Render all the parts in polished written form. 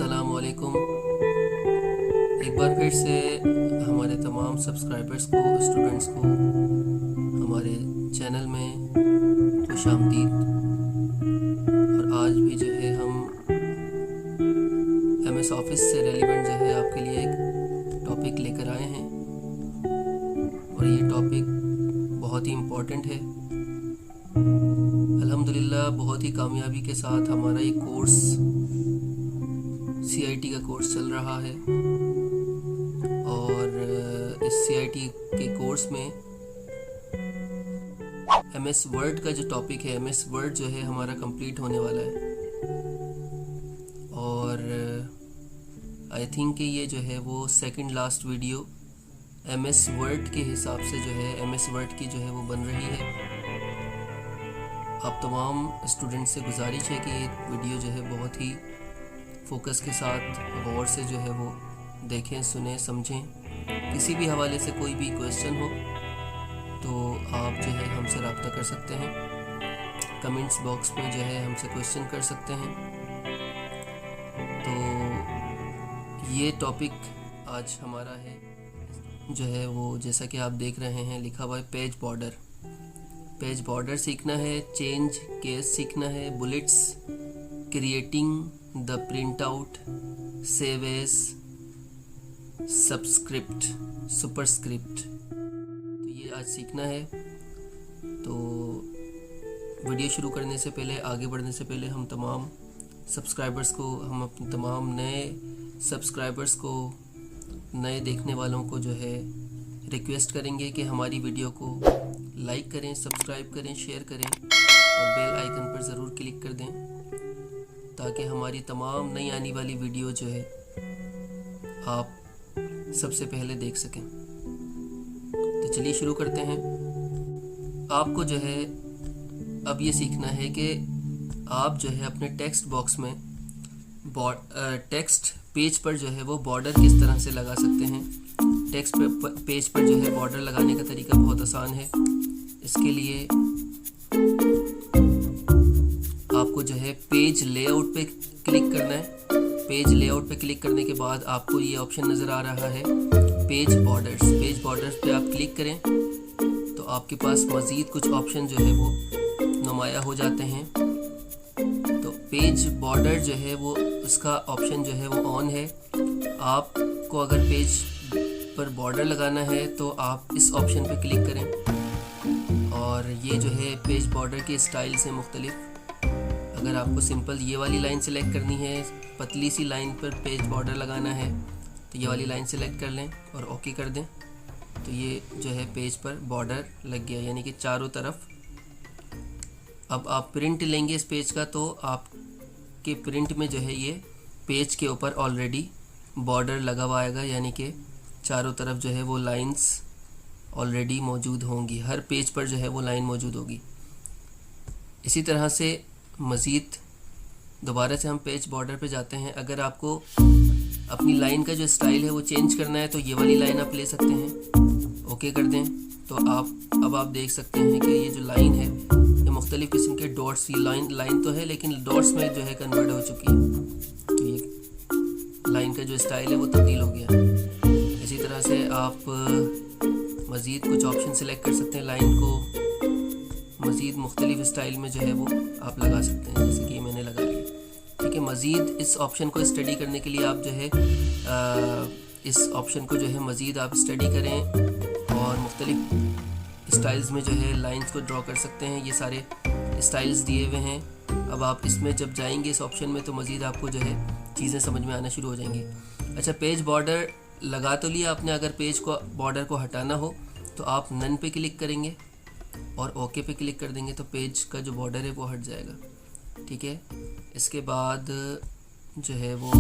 अस्सलामुअलैकुम। एक बार फिर से हमारे तमाम सब्सक्राइबर्स को, स्टूडेंट्स को हमारे चैनल में खुशामदीद। और आज भी जो है हम MS ऑफिस से रेलिवेंट जो है आपके लिए एक टॉपिक लेकर आए हैं और ये टॉपिक बहुत ही इम्पोर्टेंट है। अल्हम्दुलिल्लाह बहुत ही कामयाबी के साथ हमारा ये कोर्स CIT का कोर्स चल रहा है और इस CIT के कोर्स में MS वर्ड का जो टॉपिक है, MS वर्ड जो है हमारा कंप्लीट होने वाला है। और आई थिंक कि ये जो है वो second last video MS word के हिसाब से जो है MS वर्ड की जो है वो बन रही है। आप तमाम स्टूडेंट्स से गुजारिश है कि ये वीडियो जो है बहुत ही फोकस के साथ गौर से जो है वो देखें, सुने, समझें। किसी भी हवाले से कोई भी क्वेश्चन हो तो आप जो है हमसे रब्ता कर सकते हैं, कमेंट्स बॉक्स में जो है हमसे क्वेश्चन कर सकते हैं। तो ये टॉपिक आज हमारा है जो है वो, जैसा कि आप देख रहे हैं लिखा हुआ है पेज बॉर्डर। पेज बॉर्डर सीखना है, चेंज केस सीखना है, bullets, creating the print out, save as, subscript, superscript, तो ये आज सीखना है। तो वीडियो शुरू करने से पहले, आगे बढ़ने से पहले हम तमाम सब्सक्राइबर्स को, हम अपने तमाम नए सब्सक्राइबर्स को, नए देखने वालों को जो है रिक्वेस्ट करेंगे कि हमारी वीडियो को लाइक करें, सब्सक्राइब करें, शेयर करें और बेल आइकन पर ज़रूर क्लिक कर दें ताकि हमारी तमाम नई आने वाली वीडियो जो है आप सबसे पहले देख सकें। तो चलिए शुरू करते हैं। आपको जो है अब ये सीखना है कि आप जो है अपने टेक्स्ट बॉक्स में टेक्स्ट पेज पर जो है वो बॉर्डर किस तरह से लगा सकते हैं। टेक्स्ट पेज पर जो है बॉर्डर लगाने का तरीका बहुत आसान है। इसके लिए आपको जो है पेज लेआउट पे क्लिक करना है। पेज लेआउट पे क्लिक करने के बाद आपको ये ऑप्शन नज़र आ रहा है पेज बॉर्डर्स। पेज बॉर्डर्स पे आप क्लिक करें तो आपके पास मज़ीद कुछ ऑप्शन जो है वो नुमाया हो जाते हैं। तो पेज बॉर्डर जो है वो, उसका ऑप्शन जो है वो ऑन है। आपको अगर पेज पर बॉर्डर लगाना है तो आप इस ऑप्शन पे क्लिक करें और ये जो है पेज बॉर्डर के स्टाइल से मुख्तलिफ। अगर आपको सिंपल ये वाली लाइन सेलेक्ट करनी है, पतली सी लाइन पर पेज बॉर्डर लगाना है तो ये वाली लाइन सेलेक्ट कर लें और ओके कर दें। तो ये जो है पेज पर बॉर्डर लग गया, यानी कि चारों तरफ। अब आप प्रिंट लेंगे इस पेज का तो आपके प्रिंट में जो है ये पेज के ऊपर ऑलरेडी बॉर्डर लगा हुआ आएगा, यानी कि चारों तरफ जो है वो लाइंस ऑलरेडी मौजूद होंगी। हर पेज पर जो है वो लाइन मौजूद होगी। इसी तरह से मज़ीद दोबारा से हम पेज बॉर्डर पे जाते हैं। अगर आपको अपनी लाइन का जो स्टाइल है वो चेंज करना है तो ये वाली लाइन आप ले सकते हैं, ओके कर दें। तो अब आप देख सकते हैं कि ये जो लाइन है ये मुख्तलिफ़ किस्म के डॉट्स, ये लाइन तो है लेकिन डॉट्स में जो है कन्वर्ट हो चुकी है। तो ये लाइन का जो स्टाइल है वो तब्दील हो गया। इसी तरह से आप मज़ीद कुछ ऑप्शन सेलेक्ट कर सकते हैं। लाइन को मज़ीद मुख्तलिफ स्टाइल में जो है वो आप लगा सकते हैं, जैसे कि ये मैंने लगा लिया। ठीक है, मज़ीद इस ऑप्शन को स्टडी करने के लिए आप जो है इस ऑप्शन को जो है मज़ीद आप स्टडी करें और मुख्तलिफ स्टाइल्स में जो है लाइंस को ड्रॉ कर सकते हैं। ये सारे स्टाइल्स दिए हुए हैं। अब आप इसमें जब जाएंगे इस ऑप्शन में तो मज़ीद आपको जो है चीज़ें समझ में आना शुरू हो जाएंगी। अच्छा, पेज बॉर्डर लगा तो लिया आपने। अगर पेज को बॉर्डर को हटाना हो तो आप नन पे क्लिक करेंगे और ओके पे क्लिक कर देंगे तो पेज का जो बॉर्डर है वो हट जाएगा। ठीक है, इसके बाद जो है वो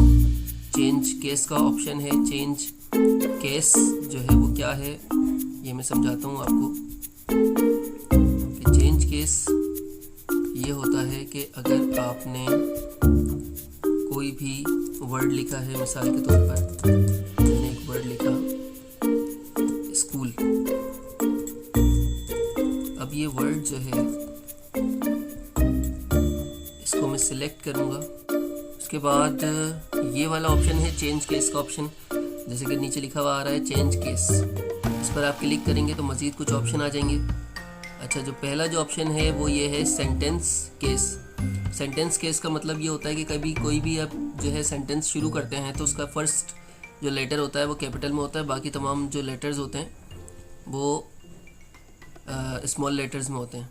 चेंज केस का ऑप्शन है। चेंज केस जो है वो क्या है ये मैं समझाता हूँ आपको। चेंज केस ये होता है कि अगर आपने कोई भी वर्ड लिखा है, मिसाल के तौर पर मैंने एक वर्ड लिखा स्कूल। अब ये वर्ड जो है इसको मैं सिलेक्ट करूँगा, उसके बाद ये वाला ऑप्शन है चेंज केस का ऑप्शन, जैसे कि नीचे लिखा हुआ आ रहा है चेंज केस। इस पर आप क्लिक करेंगे तो मज़ीद कुछ ऑप्शन आ जाएंगे। अच्छा, जो पहला जो ऑप्शन है वो ये है सेंटेंस केस। सेंटेंस केस का मतलब ये होता है कि कभी कोई भी आप जो है सेंटेंस शुरू करते हैं तो उसका फर्स्ट जो लेटर होता है वो कैपिटल में होता है, बाकी तमाम जो लेटर्स होते हैं वो स्मॉल लेटर्स में होते हैं।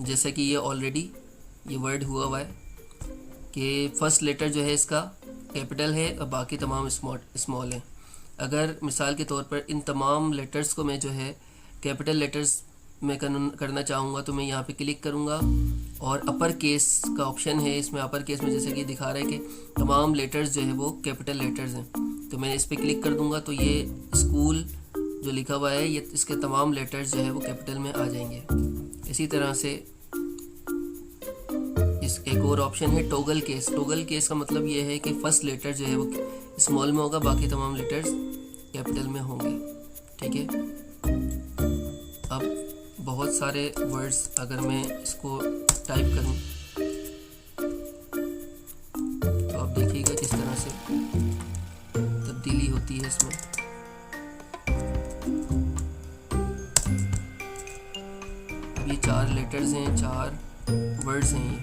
जैसे कि ये ऑलरेडी ये वर्ड हुआ है कि फर्स्ट लेटर जो है इसका कैपिटल है और बाकी तमाम स्मॉल है। अगर मिसाल के तौर पर इन तमाम लेटर्स को मैं जो है कैपिटल लेटर्स में करना चाहूँगा तो मैं यहाँ पे क्लिक करूँगा और अपर केस का ऑप्शन है। इसमें अपर केस में जैसे कि दिखा रहा है कि तमाम लेटर्स जो है वो कैपिटल लेटर्स हैं, तो मैं इस पर क्लिक कर दूँगा तो ये स्कूल जो लिखा हुआ है ये इसके तमाम लेटर्स जो है वो कैपिटल में आ जाएंगे। इसी तरह से इस एक और ऑप्शन है टॉगल केस। टॉगल केस का मतलब ये है कि फर्स्ट लेटर जो है वो स्मॉल में होगा, बाकी तमाम लेटर्स कैपिटल में होंगे। ठीक है, अब बहुत सारे वर्ड्स अगर मैं इसको टाइप करूं तो आप देखिएगा किस तरह से तब्दीली होती है इसमें। अब ये 4 लेटर्स हैं, 4 वर्ड्स हैं। ये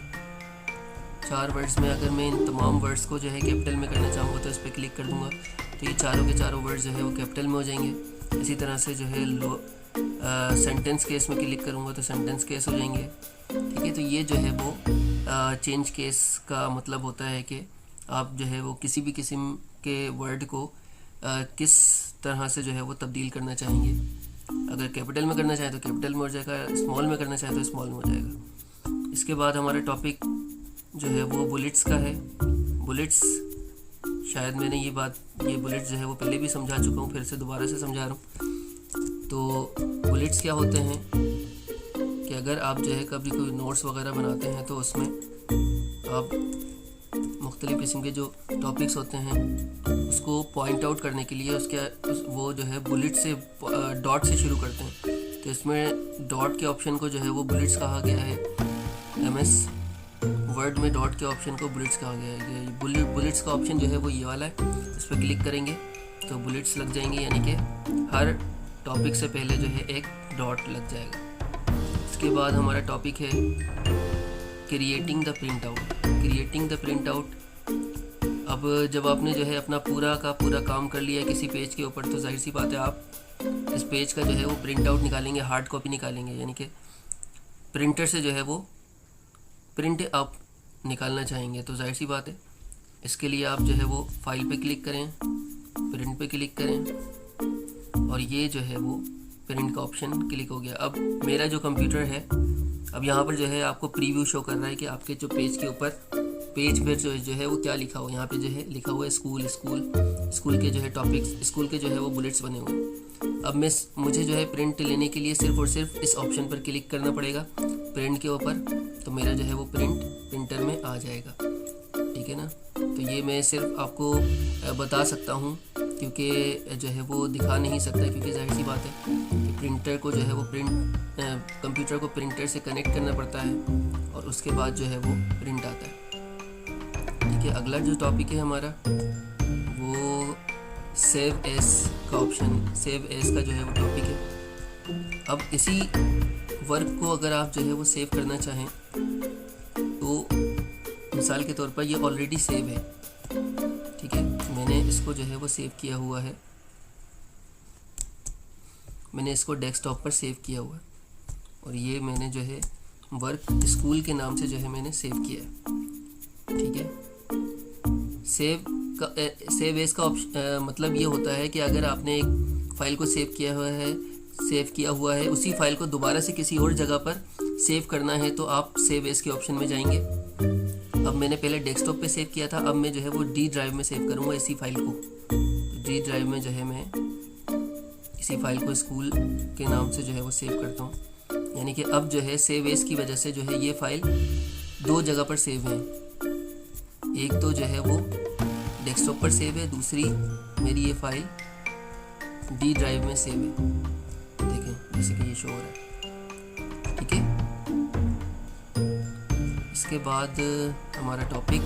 4 वर्ड्स में अगर मैं इन तमाम वर्ड्स को जो है कैपिटल में करना चाहूँगा तो इस पर क्लिक कर दूँगा तो ये चारों के चारों वर्ड्स जो है वो कैपिटल में हो जाएंगे। इसी तरह से जो है सेंटेंस केस में क्लिक करूँगा तो सेंटेंस केस हो जाएंगे। ठीक है, तो ये जो है वो चेंज केस का मतलब होता है कि आप जो है वो किसी भी किस्म के वर्ड को किस तरह से जो है वो तब्दील करना चाहेंगे। अगर कैपिटल में करना चाहें तो कैपिटल में हो जाएगा, स्मॉल में करना चाहें तो स्मॉल में हो जाएगा। इसके बाद हमारा टॉपिक जो है वो बुलेट्स का है। बुलेट्स शायद मैंने ये बुलेट्स जो है वो पहले भी समझा चुका हूँ, फिर से दोबारा से समझा रहा हूँ। तो बुलेट्स क्या होते हैं कि अगर आप जो है कभी कोई नोट्स वगैरह बनाते हैं तो उसमें आप मुख्तलिफ़ किस्म के जो टॉपिक्स होते हैं उसको पॉइंट आउट करने के लिए वो जो है बुलेट से डॉट से शुरू करते हैं। तो इसमें डॉट के ऑप्शन को जो है वो बुलेट्स कहा गया है। MS वर्ड में डॉट के ऑप्शन को बुलेट्स कहा गया है। बुलेट्स का ऑप्शन जो है वो ये वाला है, इस पर क्लिक करेंगे तो बुलेट्स लग जाएंगे, यानी कि हर टॉपिक से पहले जो है एक डॉट लग जाएगा। इसके बाद हमारा टॉपिक है creating the print out. Creating the print out, अब जब आपने जो है अपना पूरा का पूरा काम कर लिया है किसी पेज के ऊपर तो जाहिर सी बात है आप इस पेज का जो है वो प्रिंट आउट निकालेंगे, हार्ड कॉपी निकालेंगे, यानी कि प्रिंटर से जो है वो प्रिंट आप निकालना चाहेंगे। तो जाहिर सी बात है इसके लिए आप जो है वो फाइल पे क्लिक करें, प्रिंट पे क्लिक करें और ये जो है वो प्रिंट का ऑप्शन क्लिक हो गया। अब मेरा जो कंप्यूटर है, अब यहाँ पर जो है आपको प्रीव्यू शो कर रहा है कि आपके जो पेज के ऊपर पेज पर जो है वो क्या लिखा हो। यहाँ पे जो है लिखा हुआ है स्कूल के जो है टॉपिक्स, स्कूल के जो है वो बुलेट्स बने हुए हैं। अब मुझे जो है प्रिंट लेने के लिए सिर्फ और सिर्फ इस ऑप्शन पर क्लिक करना पड़ेगा प्रिंट के ऊपर, तो मेरा जो है वो प्रिंटर में आ जाएगा। ठीक है ना, तो ये मैं सिर्फ आपको बता सकता हूँ क्योंकि जो है वो दिखा नहीं सकता, क्योंकि जाहिर सी बात है कि प्रिंटर को जो है वो कंप्यूटर को प्रिंटर से कनेक्ट करना पड़ता है और उसके बाद जो है वो प्रिंट आता है। ठीक है, अगला जो टॉपिक है हमारा वो सेव एज का ऑप्शन, सेव एज का जो है वो टॉपिक है। अब इसी वर्क को अगर आप जो है वो सेव करना चाहें तो मिसाल के तौर पर ये ऑलरेडी सेव है। ठीक है, मैंने इसको जो है वो सेव किया हुआ है, मैंने इसको डेस्कटॉप पर सेव किया हुआ है और ये मैंने जो है वर्क स्कूल के नाम से जो है मैंने सेव किया है। ठीक है, सेव एज का ऑप्शन मतलब ये होता है कि अगर आपने एक फ़ाइल को सेव किया हुआ है उसी फाइल को दोबारा से किसी और जगह पर सेव करना है तो आप सेव एज के ऑप्शन में जाएंगे। अब मैंने पहले डेस्कटॉप पे सेव किया था, अब मैं जो है वो डी ड्राइव में सेव करूँगा इसी फाइल को। डी ड्राइव में जो है मैं इसी फाइल को स्कूल के नाम से जो है वो सेव करता हूँ। यानी कि अब जो है सेव एज की वजह से जो है ये फ़ाइल 2 जगह पर सेव है। एक तो जो है वो डेस्कटॉप पर सेव है, दूसरी मेरी ये फाइल डी ड्राइव में सेव है। देखें जैसे कि ये शो हो रहा है। ठीक है, इसके बाद हमारा टॉपिक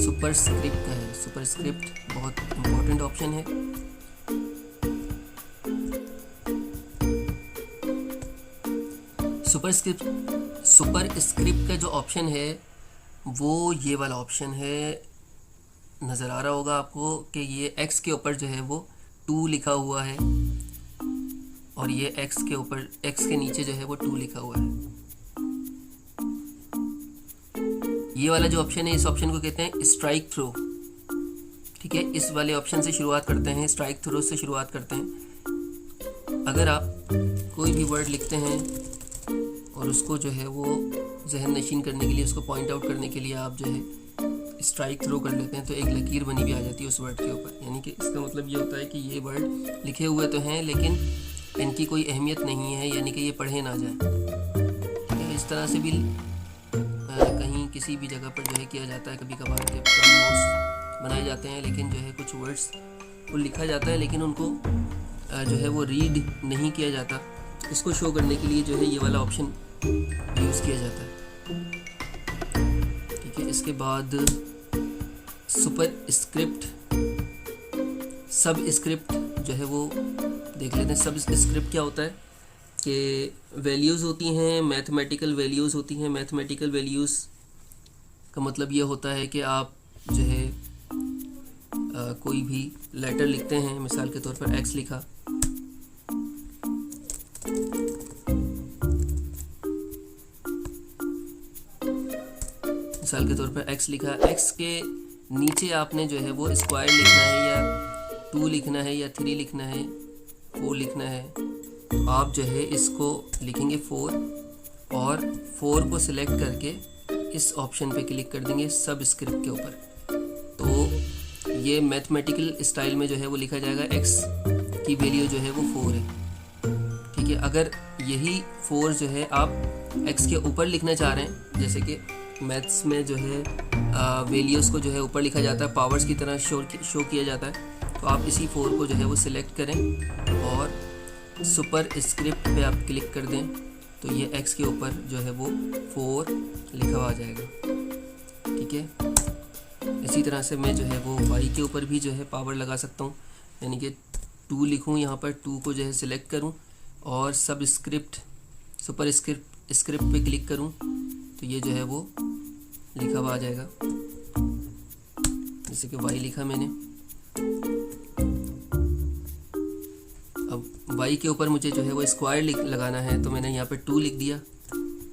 सुपरस्क्रिप्ट का है। सुपरस्क्रिप्ट बहुत इम्पोर्टेंट ऑप्शन है। सुपरस्क्रिप्ट का जो ऑप्शन है वो ये वाला ऑप्शन है, नज़र आ रहा होगा आपको कि ये x के ऊपर जो है वो 2 लिखा हुआ है और ये x के ऊपर, x के नीचे जो है वो 2 लिखा हुआ है। ये वाला जो ऑप्शन है, इस ऑप्शन को कहते हैं स्ट्राइक थ्रो। ठीक है, इस वाले ऑप्शन से शुरुआत करते हैं, स्ट्राइक थ्रो से शुरुआत करते हैं। अगर आप कोई भी वर्ड लिखते हैं और उसको जो है वो जहन नशीन करने के लिए, उसको पॉइंट आउट करने के लिए आप जो है स्ट्राइक थ्रो कर लेते हैं, तो एक लकीर बनी भी आ जाती है उस वर्ड के ऊपर। यानी कि इसका मतलब ये होता है कि ये वर्ड लिखे हुए तो हैं लेकिन इनकी कोई अहमियत नहीं है, यानी कि ये पढ़े ना जाए। ठीक है, इस तरह से भी कहीं किसी भी जगह पर जो है किया जाता है। कभी कभार के नोट्स बनाए जाते हैं लेकिन जो है कुछ वर्ड्स को लिखा जाता है लेकिन उनको जो है वो रीड नहीं किया जाता। इसको शो करने के लिए जो है ये वाला ऑप्शन यूज़ किया जाता है। ठीक है, इसके बाद सुपरस्क्रिप्ट, सब स्क्रिप्ट जो है वो देख लेते हैं। सब स्क्रिप्ट क्या होता है कि वैल्यूज़ होती हैं, मैथमेटिकल वैल्यूज़ होती हैं। मैथमेटिकल वैल्यूज़ का मतलब ये होता है कि आप जो है कोई भी लेटर लिखते हैं, मिसाल के तौर पर x लिखा, मिसाल के तौर पर x लिखा, x के नीचे आपने जो है वो स्क्वायर लिखना है या 2 लिखना है या 3 लिखना है, 4 लिखना है। तो आप जो है इसको लिखेंगे 4 और 4 को सिलेक्ट करके इस ऑप्शन पे क्लिक कर देंगे सब स्क्रिप्ट के ऊपर। तो ये मैथमेटिकल स्टाइल में जो है वो लिखा जाएगा, x की वैल्यू जो है वो 4 है। ठीक है, अगर यही 4 जो है आप x के ऊपर लिखना चाह रहे हैं, जैसे कि मैथ्स में जो है वैल्यूज़ को जो है ऊपर लिखा जाता है, पावर्स की तरह शो किया जाता है, तो आप इसी 4 को जो है वो सिलेक्ट करें और सुपरस्क्रिप्ट पे आप क्लिक कर दें, तो ये x के ऊपर जो है वो 4 लिखा हुआ आ जाएगा। ठीक है, इसी तरह से मैं जो है वो y के ऊपर भी जो है पावर लगा सकता हूँ, यानी कि 2 लिखूँ, यहाँ पर 2 को जो है सिलेक्ट करूँ और सब स्क्रिप्ट सुपरस्क्रिप्ट पे क्लिक करूँ, तो ये जो है वो लिखा हुआ आ जाएगा। जैसे कि y लिखा मैंने, अब y के ऊपर मुझे जो है वो स्क्वायर लगाना है, तो मैंने यहाँ पे 2 लिख दिया।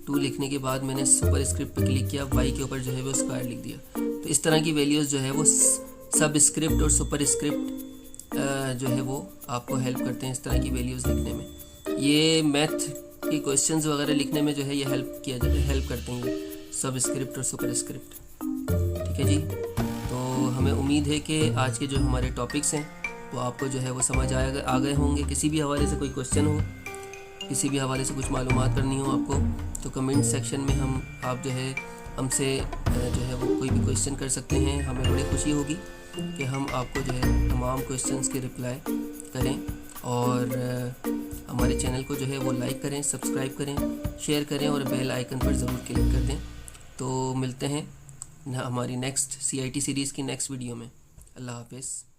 2 लिखने के बाद मैंने सुपरस्क्रिप्ट पे क्लिक किया, y के ऊपर जो है वो स्क्वायर लिख दिया। तो इस तरह की वैल्यूज़ जो है वो सब स्क्रिप्ट और सुपरस्क्रिप्ट जो है वो आपको हेल्प करते हैं इस तरह की वैल्यूज़ लिखने में। ये मैथ की क्वेश्चंस वगैरह लिखने में जो है ये हेल्प करते हैं, ये सब स्क्रिप्ट और सुपरस्क्रिप्ट। ठीक है जी, तो हमें उम्मीद है कि आज के जो हमारे टॉपिक्स हैं वो आपको जो है वो समझ आ गए होंगे। किसी भी हवाले से कोई क्वेश्चन हो, किसी भी हवाले से कुछ मालूमात करनी हो आपको, तो कमेंट सेक्शन में आप जो है हमसे जो है वो कोई भी क्वेश्चन कर सकते हैं। हमें बड़ी खुशी होगी कि हम आपको जो है तमाम क्वेश्चंस के रिप्लाई करें, और हमारे चैनल को जो है वो लाइक करें, सब्सक्राइब करें, शेयर करें और बेल आइकन पर ज़रूर क्लिक कर दें। तो मिलते हैं हमारी नेक्स्ट CIT सीरीज़ की नेक्स्ट वीडियो में। अल्लाह हाफ़िज़।